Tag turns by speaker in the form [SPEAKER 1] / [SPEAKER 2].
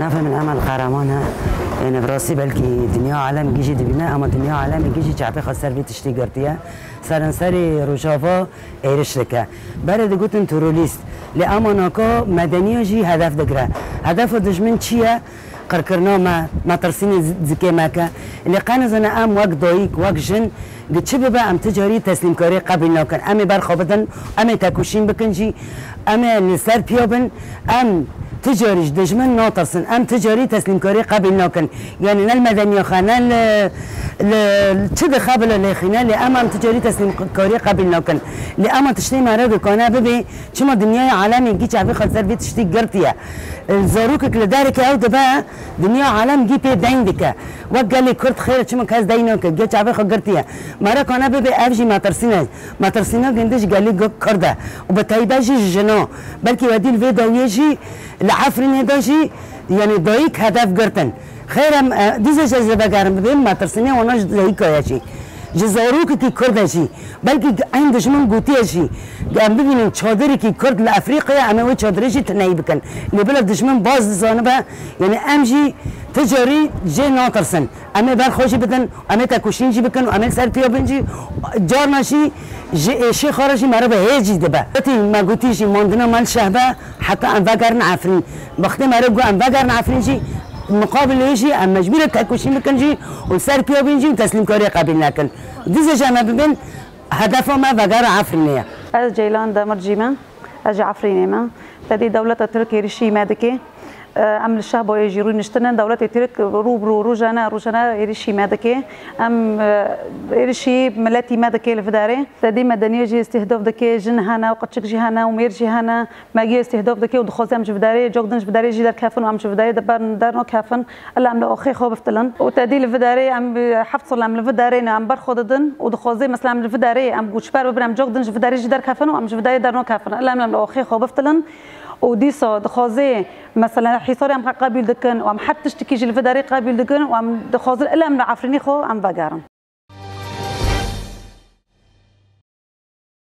[SPEAKER 1] نفهم العمل قهرمانه يعني براسي بلكي دنيا عالم جيجي دبنا اما دنيا عالم جيجي شعبي خسر في تشتي قرتيا سرنسري روشافا ايرشلكه برد قلتن توروليست لاماناكا مدنيه جي هدف دقره هدف دجمن چيه قركرنا ما ترسيني زكي ماكا اللي قانزنا ام وقت ضايق وقت جن قد بقى ام تجاري تسليم كاري قبل ناكن ام برخوبتن ام تاكوشين بكنجي ام لسر بيوبن ام تجاري دجمن ناطرسن ام تجاري تسليم كاري قبل ناكن يعني المدنيه خانه تشد خابل اللي خينا اللي ام تجاري تسليم كاري قبل ناكن اللي ام تشتري مراد كان ببي شما دنيا عالمي جي شعبي خسر بيت تشتي قرتيا الزاروكك لدارك او دبا دنيا عالم جي بي ديندك وقال لي كرت خير شما كاز دينك جي شعبي خقرتيا مرا كان ببي افجي ما ترسينا جندش قال لي كرده وبتايبا جي جنا بلكي ودي الفيديو يجي العفرين هداجي يعني ضايق هدف قرتن خيرم ديزا جذبه قارن ببين ما ترسينا وناش ضايق يا شي جزاروك كي كرد شي بلكي عند دشمن قوتي شي قام ببينين تشادري كي كرد لافريقيا اما وي تشادري شي تناي بكن اللي بلد دشمن باز زانبه يعني امجي تجاري جي ناطرسن اما بر خوشي بدن اما تاكوشين جي بكن اما سر بيو بنجي جارنا شي شي خارجي مربه هيجي دبا ما قوتي شي موندنا مال شهبه حتى ان فقرن عفرين بختي مربو ان فقرن عفرين شي مقابل يجي اما مجبوره تاكوشين بكنجي وسر بيو بنجي وتسليم كوري قابل لكن ديزا جانا ببن هدفه ما فقر عفرينيه
[SPEAKER 2] از جيلان دمر جيما اجي عفريني ما تدي دولة تركيا رشي مادكي ام الشعب يجروا نشتنا دولة ترك روجانا يرشي مادكي ام يرشي ملاتي مادكي لفداري تدي مدنيه جي استهداف دكي جنهانا وقتشك جهانا وميرجي هانا ما جي استهداف دكي ودخوزي ام جفداري جوجدن جفداري جي دار كافن وام جفداري دارنو كافن الا ام اخي خو بفتلن وتدي لفداري ام حفصل ام لفداري ام برخوددن ودخوزي مثلا ام لفداري ام قوشبار ببرام جوجدن جفداري جي دار كافن وام جفداري دارنو كافن الا ام اخي خو بفتلن وديسا دخوزي مثلا حصاري ام قابل دكن وام حتى تشتكي جي الفداري قابل دكن وام دخوزي الا من عفريني خو ام باقارن